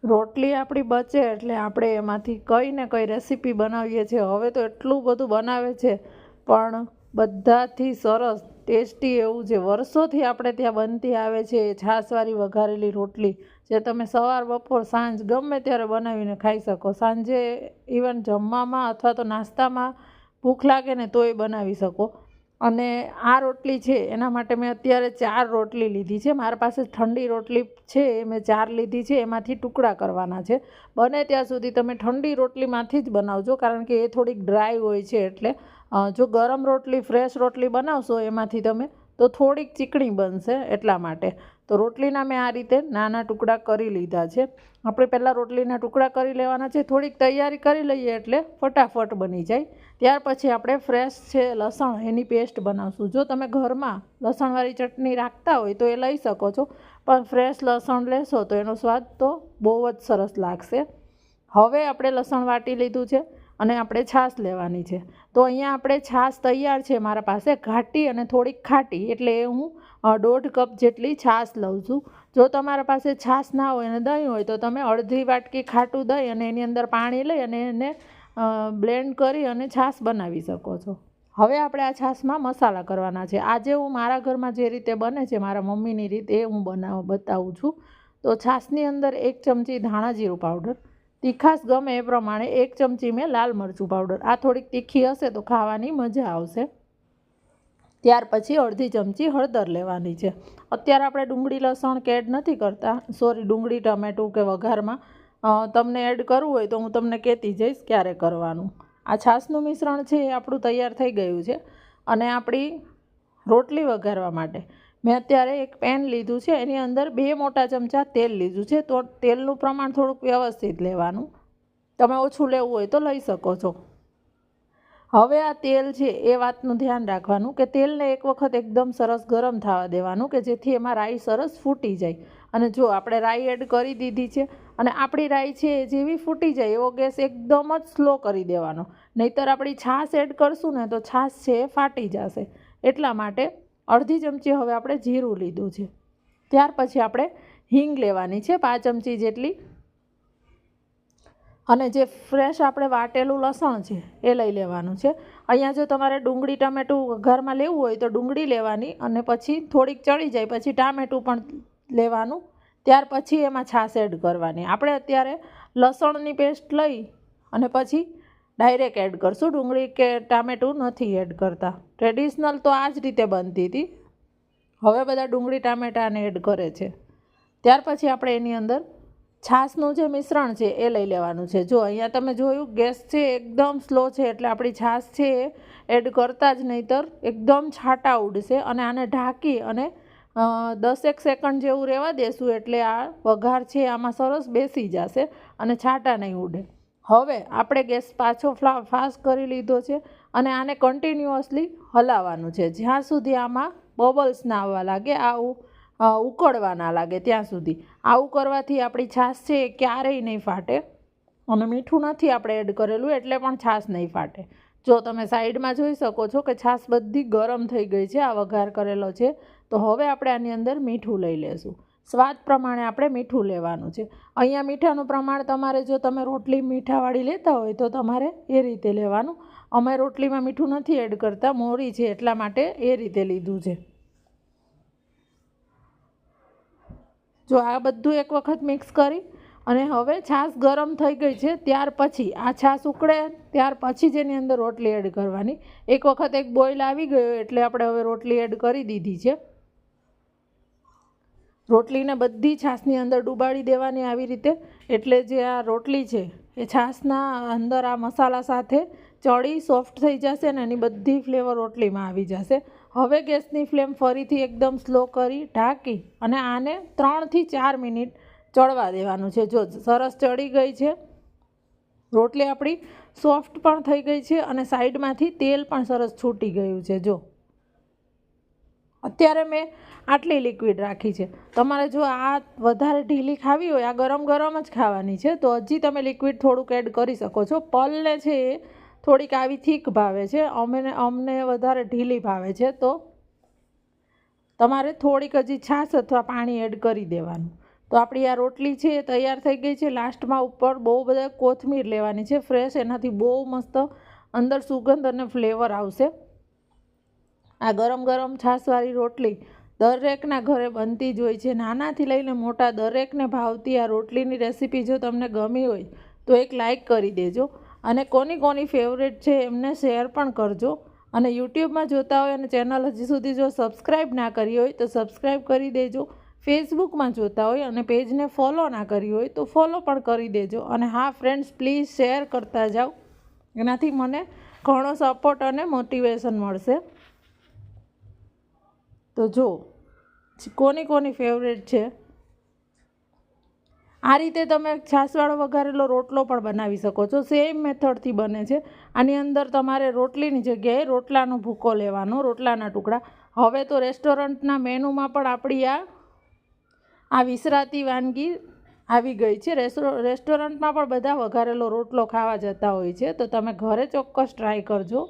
રોટલી આપણી બચે એટલે આપણે એમાંથી કઈ ને કઈ રેસીપી બનાવીએ છીએ. હવે તો એટલું બધું બનાવે છે, પણ બધાથી સરસ ટેસ્ટી એવું છે, વર્ષોથી આપણે ત્યાં બનતી આવે છે એ છાશવાળી વઘારેલી રોટલી, જે તમે સવાર બપોર સાંજ ગમે ત્યારે બનાવીને ખાઈ શકો. સાંજે ઇવન જમવામાં અથવા તો નાસ્તામાં ભૂખ લાગે ને તોય બનાવી શકો. અને આ રોટલી છે એના માટે મેં અત્યારે 4 રોટલી લીધી છે. મારા પાસે ઠંડી રોટલી છે, મેં 4 લીધી છે. એમાંથી ટુકડા કરવાના છે. બને ત્યાં સુધી તમે ઠંડી રોટલીમાંથી જ બનાવજો, કારણ કે એ થોડીક ડ્રાય હોય છે. એટલે જો ગરમ રોટલી ફ્રેશ રોટલી બનાવશો એમાંથી તમે, તો થોડીક ચીકણી બનશે, એટલા માટે. તો રોટલીના મેં આ રીતે નાના ટુકડા કરી લીધા છે. આપણે પહેલાં રોટલીના ટુકડા કરી લેવાના છે. થોડીક તૈયારી કરી લઈએ એટલે ફટાફટ બની જાય. ત્યાર પછી આપણે ફ્રેશ છે લસણ, એની પેસ્ટ બનાવશું. જો તમે ઘરમાં લસણવાળી ચટણી રાખતા હોય તો એ લઈ શકો છો, પણ ફ્રેશ લસણ લેશો તો એનો સ્વાદ તો બહુ જ સરસ લાગશે. હવે આપણે લસણ વાટી લીધું છે અને આપણે છાશ લેવાની છે. તો અહીંયા આપણે છાશ તૈયાર છે મારા પાસે, ઘાટી અને થોડીક ખાટી, એટલે એ હું 1.5 કપ જેટલી છાશ લઉં છું. જો તમારા પાસે છાશ ના હોય અને દહીં હોય તો તમે અડધી વાટકી ખાટું દહીં અને એની અંદર પાણી લઈ અને એને બ્લેન્ડ કરી અને છાશ બનાવી શકો છો. હવે આપણે આ છાશમાં મસાલા કરવાના છે. આજે હું મારા ઘરમાં જે રીતે બને છે, મારા મમ્મીની રીત, એ હું બતાવું છું. તો છાશની અંદર 1 ચમચી ધાણા જીરું પાવડર, તીખાશ ગમે એ પ્રમાણે 1 ચમચી મેં લાલ મરચું પાવડર. આ થોડીક તીખી હશે તો ખાવાની મજા આવશે. ત્યાર પછી અડધી ચમચી હળદર લેવાની છે. અત્યારે આપણે ડુંગળી લસણ કે એડ નથી કરતા, ડુંગળી ટમેટું કે વઘારમાં તમને એડ કરવું હોય તો હું તમને કહેતી જઈશ ક્યારે કરવાનું. આ છાશનું મિશ્રણ છે એ આપણું તૈયાર થઈ ગયું છે. અને આપણી રોટલી વઘારવા માટે મેં અત્યારે એક પેન લીધું છે, એની અંદર 2 મોટા ચમચા તેલ લીધું છે. તો તેલનું પ્રમાણ થોડુંક વ્યવસ્થિત લેવાનું. તમે ઓછું લેવું હોય તો લઈ શકો છો. હવે આ તેલ છે એ વાતનું ધ્યાન રાખવાનું કે તેલને એક વખત એકદમ સરસ ગરમ થવા દેવાનું, કે જેથી એમાં રાઈ સરસ ફૂટી જાય. અને જો આપણે રાઈ એડ કરી દીધી છે અને આપણી રાઈ છે એ જેવી ફૂટી જાય એવો ગેસ એકદમ જ સ્લો કરી દેવાનો, નહીંતર આપણી છાશ એડ કરશું ને તો છાશ છે એ ફાટી જશે. એટલા માટે અડધી ચમચી હવે આપણે જીરું લીધું છે. ત્યાર પછી આપણે હિંગ લેવાની છે 5 ચમચી જેટલી, અને જે ફ્રેશ આપણે વાટેલું લસણ છે એ લઈ લેવાનું છે. અહીંયા જો તમારે ડુંગળી ટામેટું વઘારમાં લેવું હોય તો ડુંગળી લેવાની, અને પછી થોડીક ચડી જાય પછી ટામેટું પણ લેવાનું. ત્યાર પછી એમાં છાશ એડ કરવાની. આપણે અત્યારે લસણની પેસ્ટ લઈ અને પછી ડાયરેક્ટ એડ કરશું, ડુંગળી કે ટામેટું નથી એડ કરતા. ટ્રેડિશનલ તો આ જ રીતે બનતી હતી. હવે બધા ડુંગળી ટામેટાને એડ કરે છે. ત્યાર પછી આપણે એની અંદર છાશનું જે મિશ્રણ છે એ લઈ લેવાનું છે. જો અહીંયા તમે જોયું ગેસ છે એકદમ સ્લો છે, એટલે આપણી છાશ છે એ એડ કરતાં જ નહીંતર એકદમ છાંટા ઉડશે. અને આને ઢાંકી અને 10 સેકન્ડ જેવું રહેવા દેશું, એટલે આ વઘાર છે આમાં સરસ બેસી જશે અને છાંટા નહીં ઉડે. હવે આપણે ગેસ પાછો ફાસ્ટ કરી લીધો છે અને આને કન્ટિન્યુઅસલી હલાવવાનું છે જ્યાં સુધી આમાં બબલ્સ ના આવવા લાગે, ઉકળવા ના લાગે ત્યાં સુધી. આવું કરવાથી આપણી છાશ છે એ ક્યારેય નહીં ફાટે. અને મીઠું નથી આપણે એડ કરેલું એટલે પણ છાશ નહીં ફાટે. જો તમે સાઈડમાં જોઈ શકો છો કે છાશ બધી ગરમ થઈ ગઈ છે, આ વઘાર કરેલો છે. તો હવે આપણે આની અંદર મીઠું લઈ લેશું. સ્વાદ પ્રમાણે આપણે મીઠું લેવાનું છે. અહીંયા મીઠાનું પ્રમાણ તમારે, જો તમે રોટલી મીઠાવાળી લેતા હોય તો તમારે એ રીતે લેવાનું. અમે રોટલીમાં મીઠું નથી એડ કરતા, મોરી છે એટલા માટે એ રીતે લીધું છે. જો આ બધું એક વખત મિક્સ કરી અને હવે છાશ ગરમ થઈ ગઈ છે, ત્યાર પછી આ છાશ ઉકળે ત્યાર પછી જ એની અંદર રોટલી એડ કરવાની. એક વખત એક બોઇલ આવી ગયો એટલે આપણે હવે રોટલી એડ કરી દીધી છે. રોટલીને બધી છાશની અંદર ડૂબાડી દેવાની આવી રીતે, એટલે જે આ રોટલી છે એ છાશના અંદર આ મસાલા સાથે ચડી સોફ્ટ થઈ જશે ને એની બધી ફ્લેવર રોટલીમાં આવી જશે. હવે ગેસની ફ્લેમ ફરીથી એકદમ સ્લો કરી ઢાંકી અને આને 3 થી 4 મિનિટ ચડવા દેવાનું છે. જો સરસ ચડી ગઈ છે રોટલી, આપણી સોફ્ટ પણ થઈ ગઈ છે અને સાઈડમાંથી તેલ પણ સરસ છૂટી ગયું છે. જો અત્યારે મેં આટલી લિક્વિડ રાખી છે. તમારે જો આ વધારે ઢીલી ખાવી હોય, આ ગરમ ગરમ જ ખાવાની છે, તો હજી તમે લિક્વિડ થોડુંક એડ કરી શકો છો. પલને છે એ થોડીક આવી થીક ભાવે છે, અમને વધારે ઢીલી ભાવે છે, તો તમારે થોડીક હજી છાશ અથવા પાણી એડ કરી દેવાનું. તો આપણી આ રોટલી છે એ તૈયાર થઈ ગઈ છે. લાસ્ટમાં ઉપર બહુ બધા કોથમીર લેવાની છે ફ્રેશ, એનાથી બહુ મસ્ત અંદર સુગંધ અને ફ્લેવર આવશે. આ ગરમ ગરમ છાશવાળી રોટલી દરેકના ઘરે બનતી જ હોય છે. નાનાથી લઈને મોટા દરેકને ભાવતી આ રોટલીની રેસીપી જો તમને ગમી હોય તો એક લાઈક કરી દેજો, અને કોની ફેવરેટ છે એમને શેર પણ કરજો. અને યુટ્યુબમાં જોતા હોય અને ચેનલ હજી સુધી જો સબસ્ક્રાઈબ ના કરી હોય તો સબસ્ક્રાઈબ કરી દેજો. ફેસબુકમાં જોતા હોય અને પેજને ફોલો ના કરી હોય તો ફોલો પણ કરી દેજો. અને હા ફ્રેન્ડ્સ, પ્લીઝ શેર કરતા જાઓ, એનાથી મને ઘણો સપોર્ટ અને મોટિવેશન મળશે. તો જો કોની ફેવરેટ છે. આ રીતે તમે છાશવાળો વઘારેલો રોટલો પણ બનાવી શકો છો. સેમ મેથડથી બને છે. આની અંદર તમારે રોટલીની જગ્યાએ રોટલાનો ભૂકો લેવાનો, રોટલાના ટુકડા. હવે તો રેસ્ટોરન્ટના મેનુમાં પણ આપણી આ વિસરાતી વાનગી આવી ગઈ છે. રેસ્ટોરન્ટમાં પણ બધા વઘારેલો રોટલો ખાવા જતા હોય છે. તો તમે ઘરે ચોક્કસ ટ્રાય કરજો.